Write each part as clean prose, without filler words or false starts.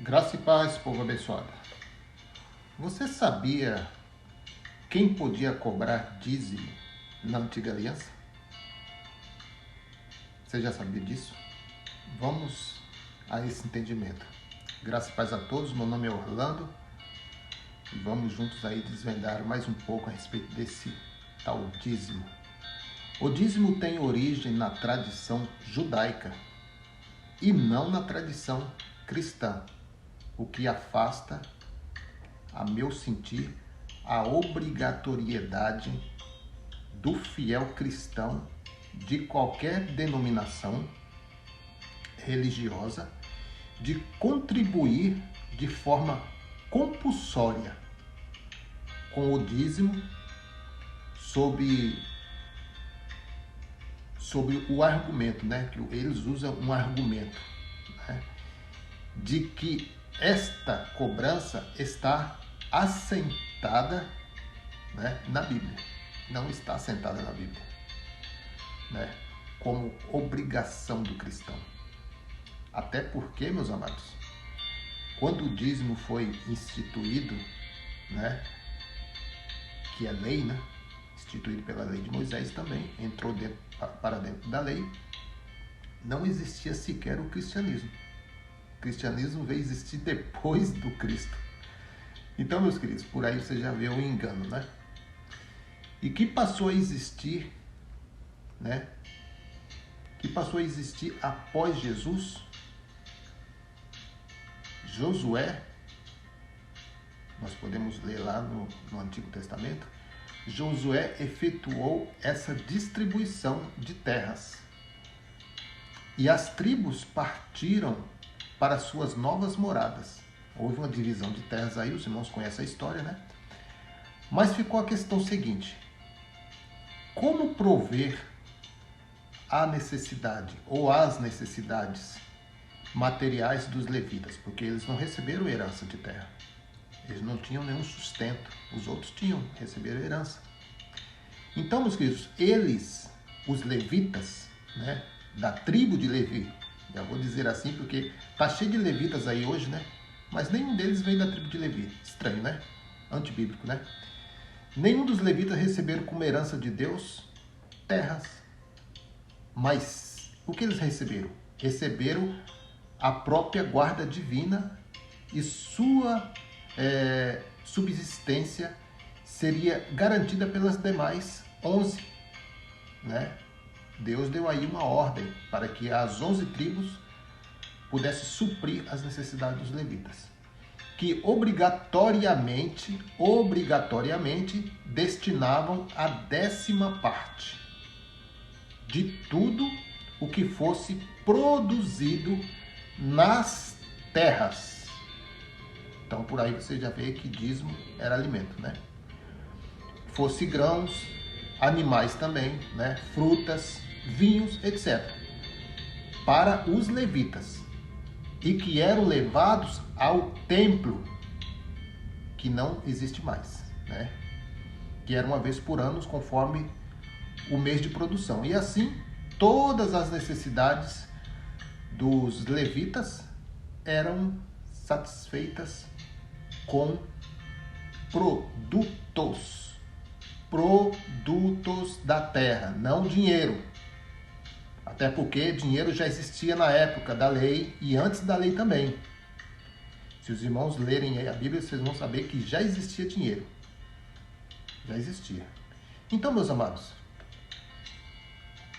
Graça e paz, povo abençoado. Você sabia quem podia cobrar dízimo na antiga aliança? Você já sabia disso? Vamos a esse entendimento. Graça e paz a todos, meu nome é Orlando e vamos juntos aí desvendar mais um pouco a respeito desse tal dízimo. O dízimo tem origem na tradição judaica e não na tradição cristã, o que afasta, a meu sentir, a obrigatoriedade do fiel cristão de qualquer denominação religiosa de contribuir de forma compulsória com o dízimo sob o argumento, né? Que eles usam um argumento, né? De que esta cobrança está assentada, né, na Bíblia. Não está assentada na Bíblia, né, como obrigação do cristão. Até porque, meus amados, quando o dízimo foi instituído, né, que é lei, né, instituído pela lei de Moisés também, entrou para dentro da lei, não existia sequer o cristianismo. O cristianismo veio existir depois do Cristo. Então, meus queridos, por aí você já vê o engano, né? E que passou a existir, né? Que passou a existir após Jesus? Josué, nós podemos ler lá no Antigo Testamento, Josué efetuou essa distribuição de terras. E as tribos partiram para suas novas moradas. Houve uma divisão de terras aí, os irmãos conhecem a história, né? Mas ficou a questão seguinte: como prover a necessidade ou as necessidades materiais dos levitas? Porque eles não receberam herança de terra. Eles não tinham nenhum sustento. Os outros receberam herança. Então, meus queridos, eles, os levitas, né, da tribo de Levi, já vou dizer assim porque tá cheio de levitas aí hoje, né? Mas nenhum deles veio da tribo de Levi. Estranho, né? Antibíblico, né? Nenhum dos levitas receberam como herança de Deus terras. Mas o que eles receberam? Receberam a própria guarda divina e sua subsistência seria garantida pelas demais 11, né? Deus deu aí uma ordem para que as 11 tribos pudessem suprir as necessidades dos levitas, que obrigatoriamente destinavam a 10ª parte de tudo o que fosse produzido nas terras. Então, por aí você já vê que dízimo era alimento, né? Fosse grãos, animais também, né? Frutas, vinhos, etc. Para os levitas. E que eram levados ao templo, que não existe mais, né? Que era uma vez por ano, conforme o mês de produção. E assim, todas as necessidades dos levitas eram satisfeitas com produtos da terra, não dinheiro. Até porque dinheiro já existia na época da lei e antes da lei também. Se os irmãos lerem a Bíblia, vocês vão saber que já existia dinheiro. Já existia. Então, meus amados,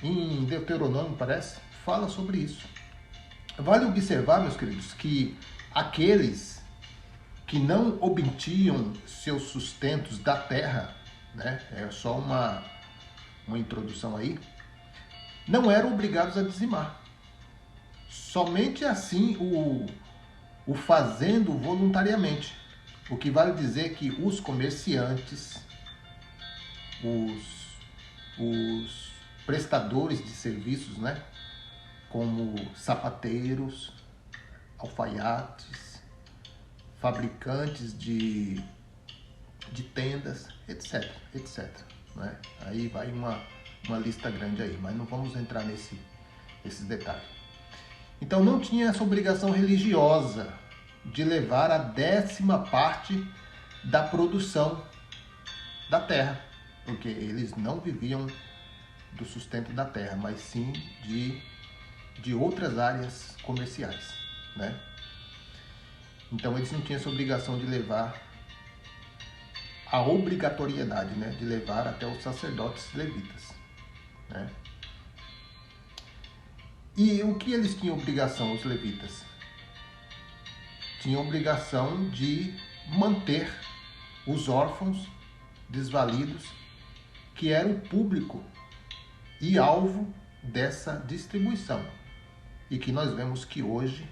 em Deuteronômio, parece, fala sobre isso. Vale observar, meus queridos, que aqueles que não obtinham seus sustentos da terra, né, é só uma introdução aí, não eram obrigados a dizimar. Somente assim o fazendo voluntariamente. O que vale dizer que os comerciantes, os prestadores de serviços, né, como sapateiros, alfaiates, fabricantes de tendas, etc, né? Aí vai uma lista grande aí, mas não vamos entrar nesses detalhes. Então não tinha essa obrigação religiosa de levar a 10ª parte da produção da terra, porque eles não viviam do sustento da terra, mas sim de outras áreas comerciais, né? Então eles não tinham essa obrigação de levar, a obrigatoriedade, né, de levar até os sacerdotes levitas, né? E o que eles tinham obrigação, os levitas? Tinham obrigação de manter os órfãos, desvalidos, que era o público e alvo dessa distribuição. E que nós vemos que hoje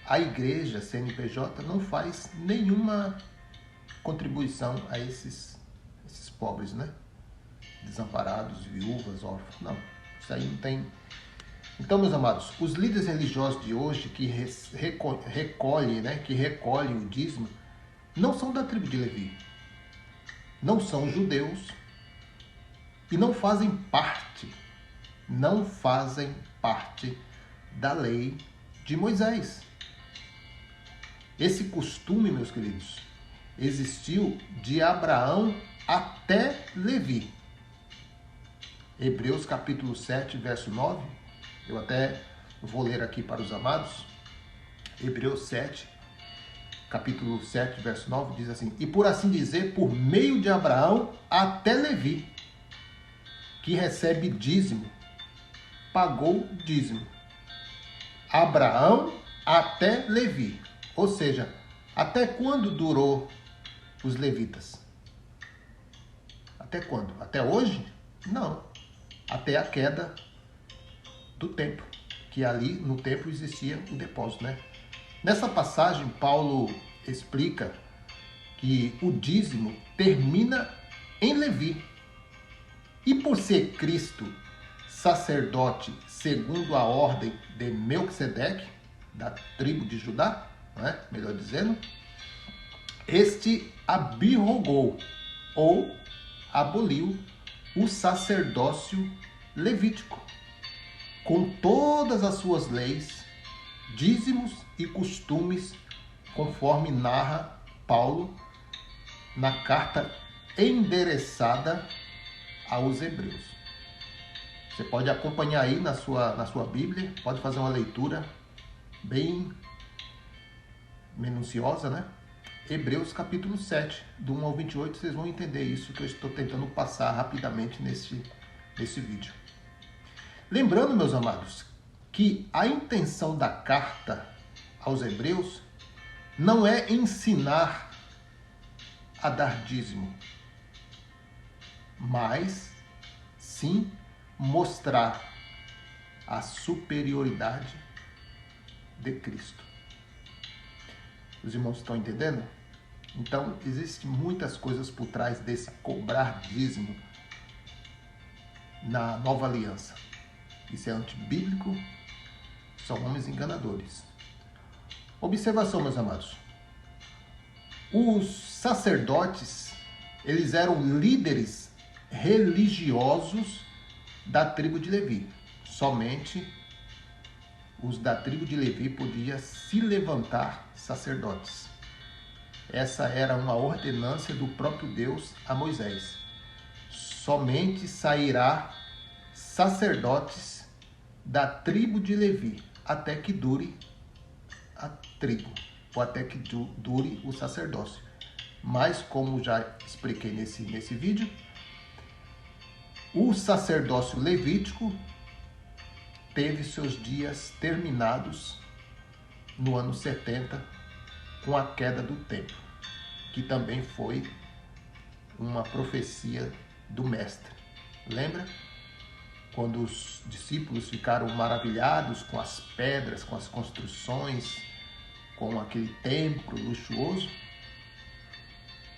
a igreja CNPJ não faz nenhuma contribuição a esses pobres, né? Desamparados, viúvas, órfãos. Não, isso aí não tem. Então, meus amados, os líderes religiosos de hoje que recolhem o dízimo, não são da tribo de Levi, não são judeus e não fazem parte da lei de Moisés. Esse costume, meus queridos, existiu de Abraão até Levi. Hebreus capítulo 7, verso 9, eu até vou ler aqui para os amados. Hebreus 7, capítulo 7, verso 9, diz assim: e por assim dizer, por meio de Abraão até Levi, que recebe dízimo, pagou dízimo. Abraão até Levi. Ou seja, até quando durou os levitas? Até quando? Até hoje? Não. Até a queda do templo, que ali no templo existia o depósito, né? Nessa passagem, Paulo explica que o dízimo termina em Levi. E por ser Cristo sacerdote segundo a ordem de Melquisedeque, da tribo de Judá, né? Melhor dizendo, este abrogou ou aboliu o sacerdócio levítico, com todas as suas leis, dízimos e costumes, conforme narra Paulo na carta endereçada aos Hebreus. Você pode acompanhar aí na sua Bíblia, pode fazer uma leitura bem minuciosa, né? Hebreus capítulo 7, do 1 ao 28, vocês vão entender isso que eu estou tentando passar rapidamente nesse vídeo. Lembrando, meus amados, que a intenção da carta aos Hebreus não é ensinar a dar dízimo, mas sim mostrar a superioridade de Cristo. Os irmãos estão entendendo? Então, existem muitas coisas por trás desse cobrar dízimo na nova aliança. Isso é antibíblico, são homens enganadores. Observação, meus amados. Os sacerdotes, eles eram líderes religiosos da tribo de Levi. Somente os da tribo de Levi podiam se levantar sacerdotes. Essa era uma ordenância do próprio Deus a Moisés. Somente sairá sacerdotes da tribo de Levi, até que dure a tribo, ou até que dure o sacerdócio. Mas, como já expliquei nesse vídeo, o sacerdócio levítico teve seus dias terminados no ano 70, com a queda do templo, que também foi uma profecia do mestre. Lembra? Quando os discípulos ficaram maravilhados com as pedras, com as construções, com aquele templo luxuoso,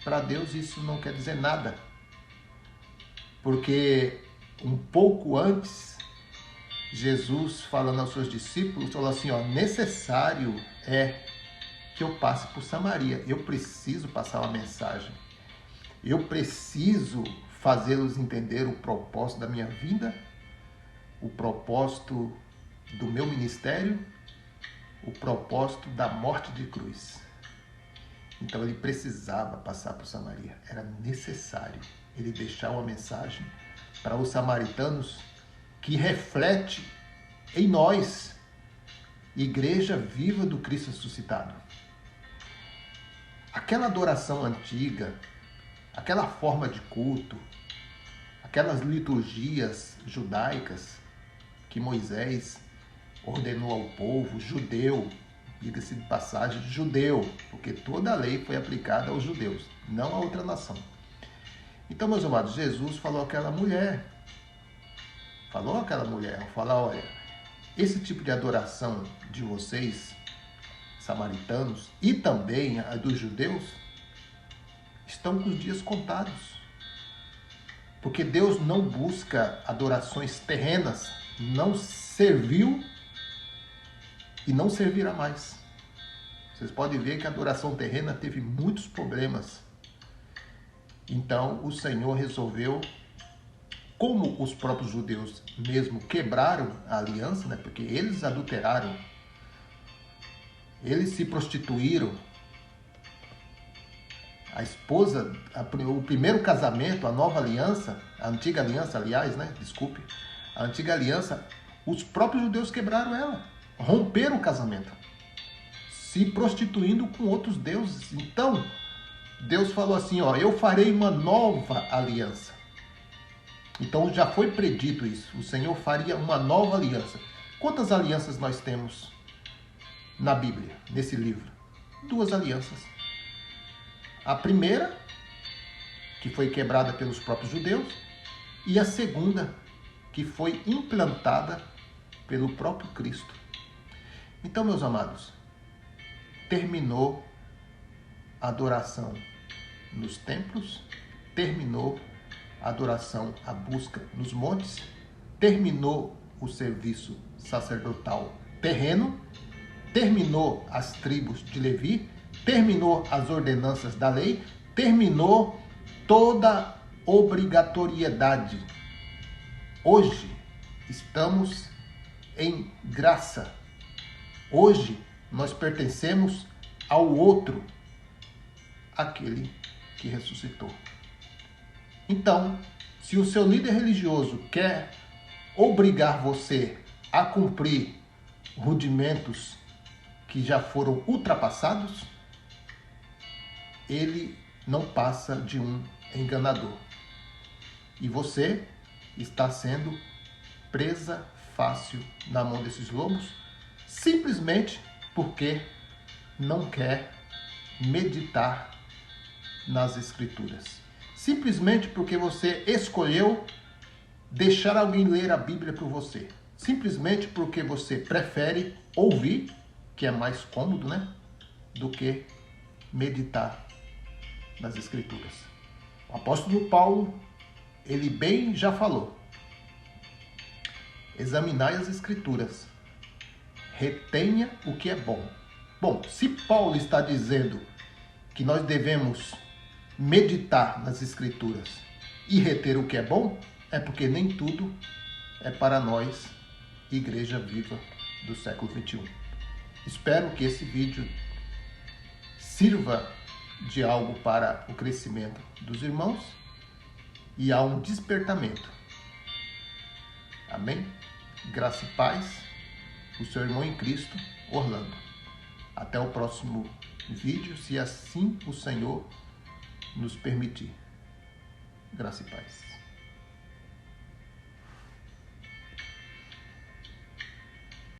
para Deus isso não quer dizer nada, porque um pouco antes, Jesus, falando aos seus discípulos, falou assim, necessário é que eu passe por Samaria. Eu preciso passar uma mensagem. Eu preciso fazê-los entender o propósito da minha vida, o propósito do meu ministério o propósito da morte de cruz. Então ele precisava passar por Samaria. Era necessário ele deixar uma mensagem para os samaritanos que reflete em nós, igreja viva do Cristo ressuscitado. Aquela adoração antiga, aquela forma de culto, aquelas liturgias judaicas que Moisés ordenou ao povo judeu, diga-se de passagem, judeu, porque toda a lei foi aplicada aos judeus, não a outra nação. Então, meus amados, Jesus falou àquela mulher, olha, esse tipo de adoração de vocês, samaritanos, e também a dos judeus, estão com os dias contados. Porque Deus não busca adorações terrenas, não serviu e não servirá mais. Vocês podem ver que a adoração terrena teve muitos problemas. Então o Senhor resolveu, como os próprios judeus mesmo quebraram a aliança, né? Porque eles adulteraram, eles se prostituíram. A esposa, o primeiro casamento, a nova aliança, a antiga aliança, aliás, né? Desculpe. A antiga aliança, os próprios judeus quebraram ela. Romperam o casamento. Se prostituindo com outros deuses. Então, Deus falou assim, ó, eu farei uma nova aliança. Então, já foi predito isso. O Senhor faria uma nova aliança. Quantas alianças nós temos na Bíblia, nesse livro? 2 alianças. A primeira, que foi quebrada pelos próprios judeus, e a segunda, que foi implantada pelo próprio Cristo. Então, meus amados, terminou a adoração nos templos, terminou a adoração, a busca nos montes, terminou o serviço sacerdotal terreno, terminou as tribos de Levi, terminou as ordenanças da lei, terminou toda obrigatoriedade. Hoje estamos em graça. Hoje nós pertencemos ao outro, aquele que ressuscitou. Então, se o seu líder religioso quer obrigar você a cumprir rudimentos que já foram ultrapassados, ele não passa de um enganador. E você está sendo presa fácil na mão desses lobos, simplesmente porque não quer meditar nas Escrituras. Simplesmente porque você escolheu deixar alguém ler a Bíblia por você. Simplesmente porque você prefere ouvir, que é mais cômodo, né? Do que meditar nas Escrituras. O apóstolo Paulo, ele bem já falou: examinai as Escrituras, retenha o que é bom. Bom, se Paulo está dizendo que nós devemos meditar nas Escrituras e reter o que é bom, é porque nem tudo é para nós, Igreja Viva do século XXI. Espero que esse vídeo sirva de algo para o crescimento dos irmãos e a um despertamento. Amém? Graça e paz, o seu irmão em Cristo, Orlando. Até o próximo vídeo, se assim o Senhor nos permitir. Graça e paz.